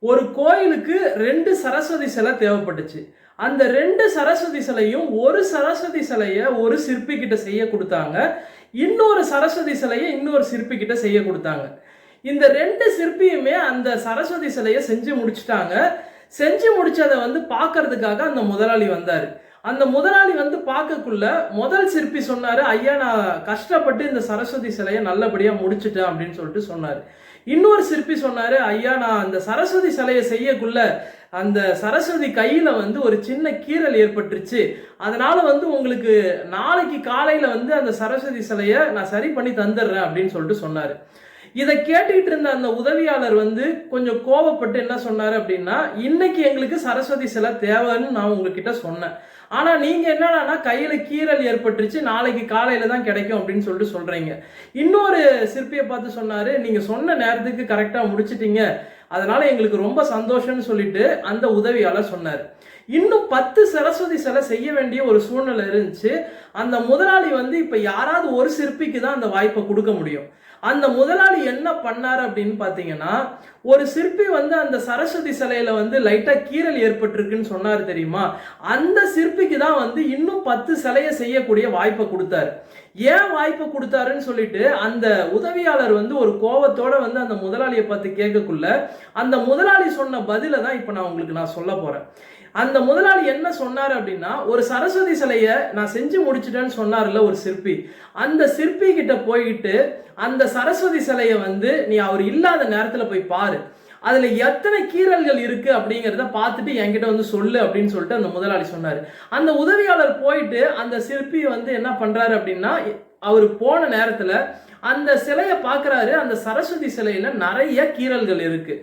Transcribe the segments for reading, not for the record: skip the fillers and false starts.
ஒரு கோயிலுக்கு 2 சரஸ்வதி சிலை தேவைப்பட்டுச்சு. அந்த 2 சரஸ்வதி சிலையும் ஒரு சரஸ்வதி சிலைய ஒரு சிற்பி கிட்ட செய்ய குடுத்தாங்க. இன்னொரு சரஸ்வதி சிலைய இன்னொரு சிற்பி கிட்ட செய்ய குடுத்தாங்க. இந்த 2 சிற்பியுமே அந்த சரஸ்வதி சிலைய செஞ்சு முடிச்சுட்டாங்க. செஞ்சு முடிச்சத பார்க்கறதுக்காக அந்த முதலாளி வந்தாரு. அந்த முதலாளி பார்க்கக்குள்ள முதல் சிற்பி சொன்னாரு, ஐயா நான் கஷ்டப்பட்டு இந்த சரஸ்வதி சிலைய நல்லபடியா முடிச்சுட்டேன் அப்படின்னு சொல்லிட்டு சொன்னாரு. இன்னொரு சிற்பி சொன்னாரு, ஐயா நான் அந்த சரஸ்வதி சிலைய செய்யக்குள்ள அந்த சரஸ்வதி கையில ஒரு சின்ன கீறல் ஏற்பட்டுருச்சு. அதனால உங்களுக்கு நாளைக்கு காலையில அந்த சரஸ்வதி சிலைய நான் சரி பண்ணி தந்துடுறேன் அப்படின்னு சொல்லிட்டு சொன்னாரு. இதை கேட்டுக்கிட்டு இருந்த அந்த உதவியாளர் கொஞ்சம் கோபப்பட்டு என்ன சொன்னாரு அப்படின்னா, இன்னைக்கு எங்களுக்கு சரஸ்வதி சிலை தேவைன்னு நான் உங்ககிட்ட சொன்னேன். ஆனா நீங்க என்னன்னா கையில கீறல் ஏற்பட்டுருச்சு, நாளைக்கு காலையில தான் கிடைக்கும் அப்படின்னு சொல்லிட்டு சொல்றீங்க. இன்னொரு சிற்பியை பார்த்து சொன்னாரு, நீங்க சொன்ன நேரத்துக்கு கரெக்டா முடிச்சிட்டீங்க, அதனால எங்களுக்கு ரொம்ப சந்தோஷம்னு சொல்லிட்டு அந்த உதவியாளர் சொன்னார். இன்னும் 10 சரஸ்வதி சிலை செய்ய வேண்டிய ஒரு சூழ்நிலை இருந்துச்சு. அந்த முதலாளி இப்ப யாராவது ஒரு சிற்பிக்கு தான் அந்த வாய்ப்பை கொடுக்க முடியும். அந்த முதலாளி என்ன பண்ணாரு அப்படின்னு பாத்தீங்கன்னா, ஒரு சிற்பி அந்த சரஸ்வதி சிலையில லைட்டா கீறல் ஏற்பட்டிருக்குன்னு சொன்னாரு தெரியுமா, அந்த சிற்பிக்கு தான் இன்னும் 10 சிலையை செய்யக்கூடிய வாய்ப்பை கொடுத்தாரு. ஏன் வாய்ப்பை கொடுத்தாருன்னு சொல்லிட்டு அந்த உதவியாளர் ஒரு கோபத்தோட அந்த முதலாளியை பார்த்து கேட்கக்குள்ள அந்த முதலாளி சொன்ன பதில தான் இப்ப நான் உங்களுக்கு சொல்ல போறேன். அந்த முதலாளி என்ன சொன்னார் அப்படின்னா, ஒரு சரஸ்வதி சிலைய நான் செஞ்சு முடிச்சிட்டேன்னு சொன்னார்ல ஒரு சிற்பி, அந்த சிற்பி கிட்ட போயிட்டு அந்த சரஸ்வதி சிலைய நீ அவர் இல்லாத நேரத்துல போய் பாரு, அதுல எத்தனை கீறல்கள் இருக்கு அப்படிங்கிறத பார்த்துட்டு என்கிட்ட சொல்லு அப்படின்னு சொல்லிட்டு அந்த முதலாளி சொன்னாரு. அந்த உதவியாளர் போயிட்டு அந்த சிற்பி என்ன பண்றாரு அப்படின்னா, அவர் போன நேரத்துல அந்த சிலையை பார்க்கிறாரு. அந்த சரஸ்வதி சிலையில நிறைய கீறல்கள் இருக்கு.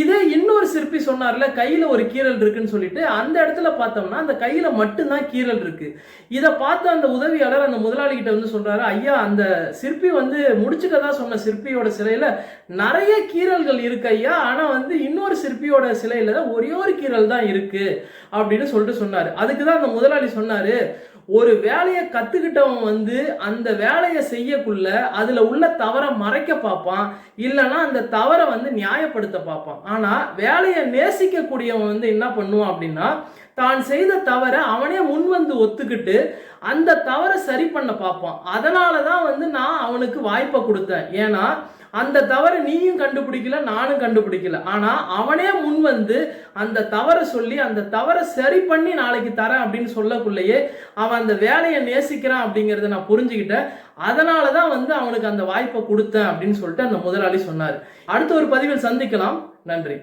இதே இன்னொரு சிற்பி சொன்னார்ல கையில ஒரு கீறல் இருக்குன்னு சொல்லிட்டு, அந்த இடத்துல பார்த்தோம்னா அந்த கையில மட்டும்தான் கீறல் இருக்கு. இதை பார்த்து அந்த உதவியாளர் அந்த முதலாளி கிட்ட சொல்றாரு, ஐயா அந்த சிற்பி முடிச்சுட்டதா சொன்ன சிற்பியோட சிலையில நிறைய கீறல்கள் இருக்கு ஐயா, ஆனா இன்னொரு சிற்பியோட சிலையில ஒரே ஒரு கீறல் தான் இருக்கு அப்படின்னு சொல்லிட்டு சொன்னாரு. அதுக்குதான் அந்த முதலாளி சொன்னாரு, ஒரு வேலையை கத்துக்கிட்டவன் அந்த வேலையை செய்யக்குள்ள அதுல உள்ள தவறை மறைக்க பார்ப்பான், இல்லைன்னா அந்த தவறை நியாயப்படுத்த பார்ப்பான். ஆனா வேலையை நேசிக்க கூடியவன் என்ன பண்ணுவான் அப்படின்னா, தான் செய்த தவறை அவனே முன் ஒத்துக்கிட்டு அந்த தவறை சரி பண்ண பார்ப்பான். அதனாலதான் நான் அவனுக்கு வாய்ப்பை கொடுத்தேன். ஏன்னா அந்த தவறை நீயும் கண்டுபிடிக்கல, நானும் கண்டுபிடிக்கல. ஆனா அவனே முன் அந்த தவறை சொல்லி அந்த தவறை சரி பண்ணி நாளைக்கு தரேன் அப்படின்னு சொல்லக்குள்ளேயே அவன் அந்த வேலையை நேசிக்கிறான் அப்படிங்கிறத நான் புரிஞ்சுக்கிட்டேன். அதனாலதான் அவனுக்கு அந்த வாய்ப்பை கொடுத்தேன் அப்படின்னு சொல்லிட்டு அந்த முதலாளி சொன்னார். அடுத்த ஒரு பதிவில் சந்திக்கலாம். நன்றி.